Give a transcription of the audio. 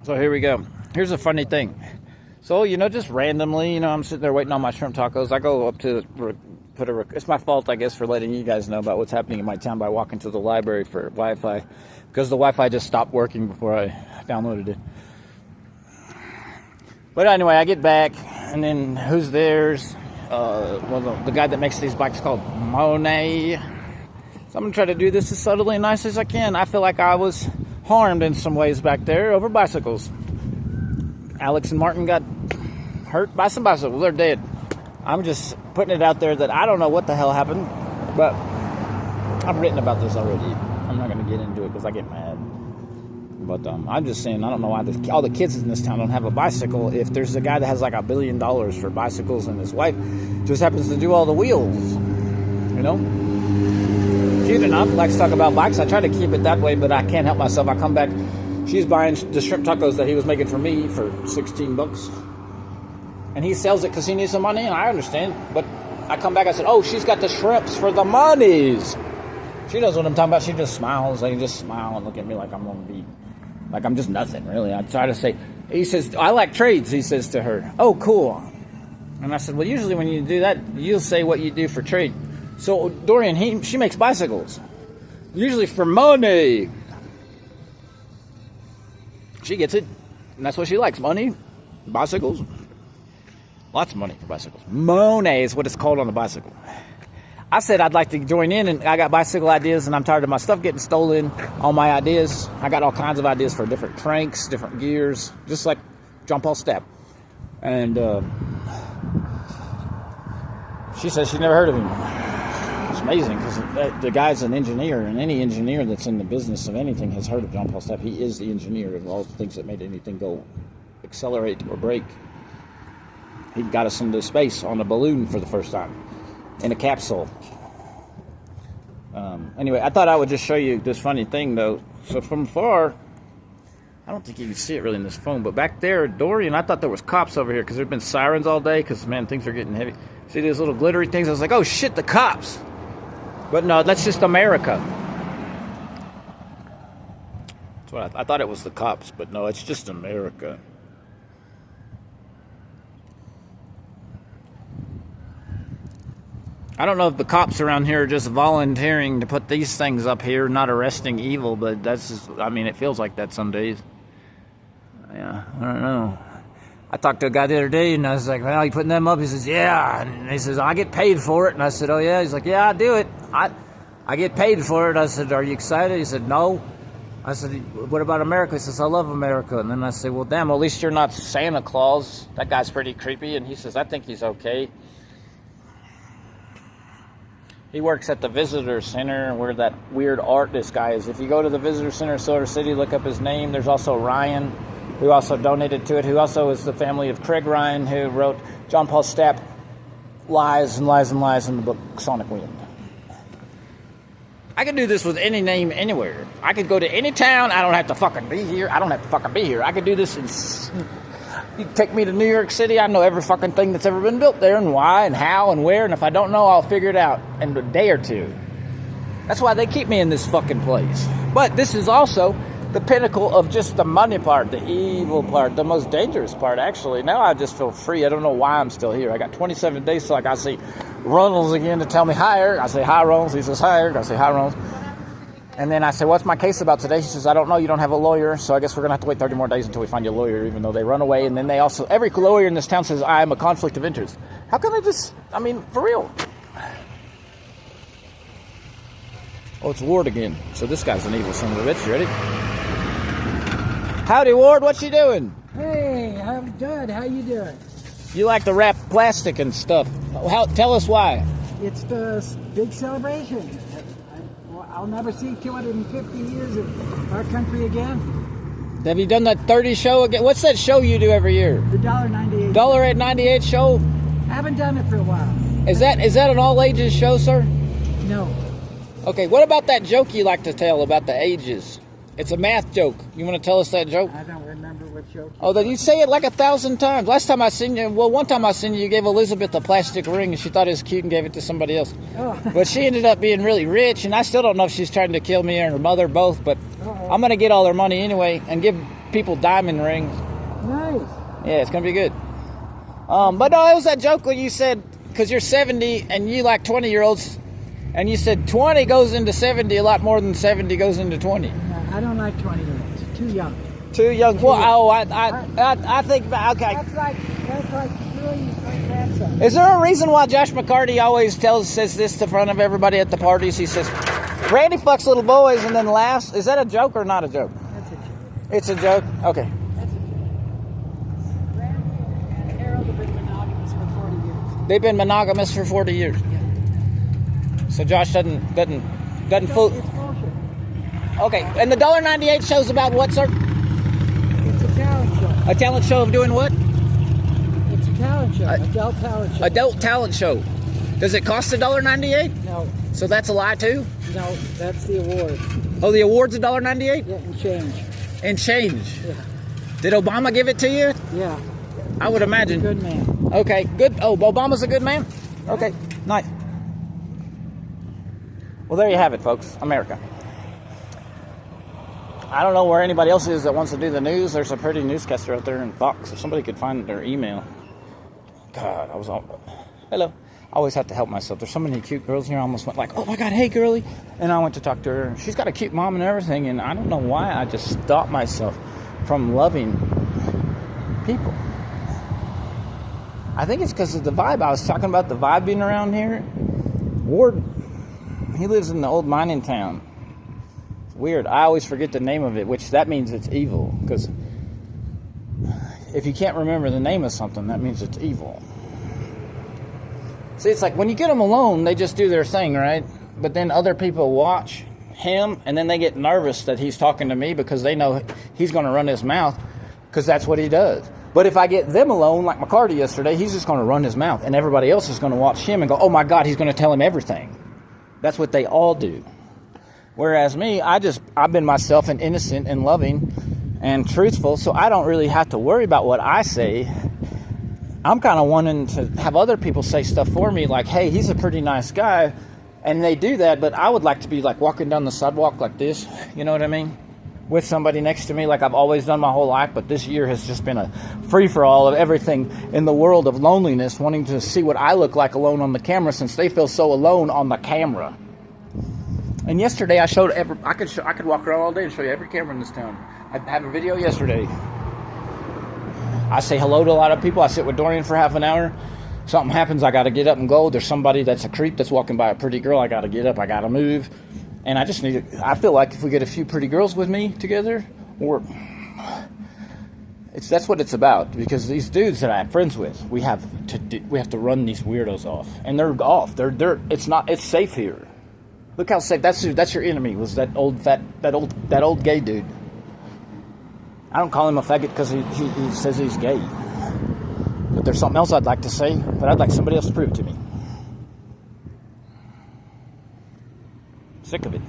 So here we go. Here's a funny thing. So, just randomly, I'm sitting there waiting on my shrimp tacos. I go up to it's my fault, I guess, for letting you guys know about what's happening in my town by walking to the library for Wi-Fi. Because the Wi-Fi just stopped working before I downloaded it. But anyway, I get back, and then who's there's? The guy that makes these bikes called Monet. So I'm going to try to do this as subtly and nice as I can. I feel like I was harmed in some ways back there over bicycles. Alex and Martin got hurt by some bicycles. They're dead. I'm just putting it out there that I don't know what the hell happened, but I've written about this already. I'm not going to get into it because I get mad. But I'm just saying, I don't know why all the kids in this town don't have a bicycle. If there's a guy that has like $1 billion for bicycles and his wife just happens to do all the wheels, Cute enough, likes to talk about bikes. I try to keep it that way, but I can't help myself. I come back, she's buying the shrimp tacos that he was making for me for $16. And he sells it because he needs some money, and I understand. But I come back, I said, oh, she's got the shrimps for the monies. She knows what I'm talking about. She just smiles. They just smile and look at me like I'm going to be, like I'm just nothing, really. I try to say, he says, I like trades, he says to her. Oh, cool. And I said, well, usually when you do that, you'll say what you do for trade. So Dorian, she makes bicycles. Usually for money. She gets it. And that's what she likes. Money, bicycles. Lots of money for bicycles. Monet is what it's called on the bicycle. I said I'd like to join in, and I got bicycle ideas, and I'm tired of my stuff getting stolen. All my ideas. I got all kinds of ideas for different cranks, different gears, just like John Paul Stapp. And she says she never heard of him. It's amazing because the guy's an engineer, and any engineer that's in the business of anything has heard of John Paul Stapp. He is the engineer of all the things that made anything go accelerate or break. He got us into space on a balloon for the first time in a capsule. Anyway, I thought I would just show you this funny thing, though. So from far, I don't think you can see it really in this phone, but back there, Dorian, I thought there was cops over here because there have been sirens all day because, man, things are getting heavy. See these little glittery things? I was like, oh, shit, the cops. But no, that's just America. That's what I thought it was the cops, but no, it's just America. I don't know if the cops around here are just volunteering to put these things up here, not arresting evil, but that's just, it feels like that some days. Yeah, I don't know. I talked to a guy the other day, and I was like, well, you putting them up? He says, yeah. And he says, I get paid for it. And I said, oh, yeah? He's like, yeah, I do it. I get paid for it. I said, are you excited? He said, no. I said, what about America? He says, I love America. And then I said, well, damn, well, at least you're not Santa Claus. That guy's pretty creepy. And he says, I think he's okay. He works at the Visitor Center where that weird artist guy is. If you go to the Visitor Center in Silver City, look up his name. There's also Ryan, who also donated to it, who also is the family of Craig Ryan, who wrote John Paul Stapp Lies and Lies and Lies in the book Sonic Wind. I could do this with any name anywhere. I could go to any town. I don't have to fucking be here. I could do this in... You take me to New York City, I know every fucking thing that's ever been built there and why and how and where, and if I don't know, I'll figure it out in a day or two. That's why they keep me in this fucking place. But this is also the pinnacle of just the money part, the evil part, the most dangerous part, actually. Now I just feel free. I don't know why I'm still here. I got 27 days, so I see Ronalds again to tell me higher. I say, hi, Ronalds. He says, higher. I say, hi, Ronalds. And then I say, what's my case about today? He says, I don't know. You don't have a lawyer. So I guess we're going to have to wait 30 more days until we find you a lawyer, even though they run away. And then they also, every lawyer in this town says, I am a conflict of interest. How can they just, for real? Oh, it's Ward again. So this guy's an evil son of a bitch. You ready? Howdy, Ward. What you doing? Hey, I'm good. How you doing? You like to wrap plastic and stuff. Tell us why. It's the big celebration. I'll never see 250 years of our country again. Have you done that 30 show again? What's that show you do every year? The $1.98. $1.98 show? I haven't done it for a while. Is that an all ages show, sir? No. Okay, what about that joke you like to tell about the ages? It's a math joke. You want to tell us that joke? I don't remember what joke. Oh, then you say it like 1,000 times. One time I seen you, you gave Elizabeth a plastic ring, and she thought it was cute and gave it to somebody else. Oh. But she ended up being really rich, and I still don't know if she's trying to kill me or her mother, both. But I'm going to get all her money anyway and give people diamond rings. Nice. Yeah, it's gonna be good. But no, it was that joke when you said, because you're 70 and you like 20-year-olds, and you said 20 goes into 70 a lot more than 70 goes into 20. No, I don't like 20-year-olds. Too young. Too young. Well, I think, okay. That's like really my grandson. Is there a reason why Josh McCarty always says this to front of everybody at the parties? He says, Randy fucks little boys and then laughs. Is that a joke or not a joke? That's a joke. It's a joke? Okay. That's a joke. Randy and Harold have been monogamous for 40 years. They've been monogamous for 40 years. Yeah. So Josh doesn't fool. It's bullshit. Okay, and the $1.98 show's about what, sir? It's a talent show. A talent show of doing what? It's a talent show. Adult talent show. Adult talent show. Does it cost $1.98? No, So that's a lie too? no, that's the award. Oh, the award's $1.98? Yeah, and change. And change. Yeah, Did Obama give it to you? yeah. I would imagine. Good man. Okay, good. Oh, Obama's a good man? Okay, nice. Well, there you have it, folks. America. I don't know where anybody else is that wants to do the news. There's a pretty newscaster out there in Fox. If somebody could find their email. God, I was all... Hello. I always have to help myself. There's so many cute girls here. I almost went like, oh my God, hey, girlie. And I went to talk to her. She's got a cute mom and everything. And I don't know why I just stopped myself from loving people. I think it's because of the vibe. I was talking about the vibe being around here. Ward, he lives in the old mining town. It's weird. I always forget the name of it, which that means it's evil. Because if you can't remember the name of something, that means it's evil. See, it's like when you get them alone, they just do their thing, right? But then other people watch him, and then they get nervous that he's talking to me because they know he's going to run his mouth because that's what he does. But if I get them alone, like McCarty yesterday, he's just going to run his mouth, and everybody else is going to watch him and go, oh my God, he's going to tell him everything. That's what they all do. Whereas me, I've been myself and innocent and loving and truthful, so I don't really have to worry about what I say. I'm kind of wanting to have other people say stuff for me, like, hey, he's a pretty nice guy, and they do that, but I would like to be like walking down the sidewalk like this, you know what I mean? With somebody next to me like I've always done my whole life, but this year has just been a free-for-all of everything in the world of loneliness, wanting to see what I look like alone on the camera since they feel so alone on the camera. And yesterday I showed I could walk around all day and show you every camera in this town. I had a video yesterday. I say hello to a lot of people. I sit with Dorian for half an hour. Something happens, I got to get up and go. There's somebody that's a creep that's walking by a pretty girl. I got to get up. I got to move. And I feel like if we get a few pretty girls with me together, that's what it's about. Because these dudes that I'm friends with, we have to run these weirdos off, and they're off. It's safe here. Look how safe. That's your enemy. Was that old gay dude? I don't call him a faggot because he says he's gay. But there's something else I'd like to say, but I'd like somebody else to prove it to me. Sick of it.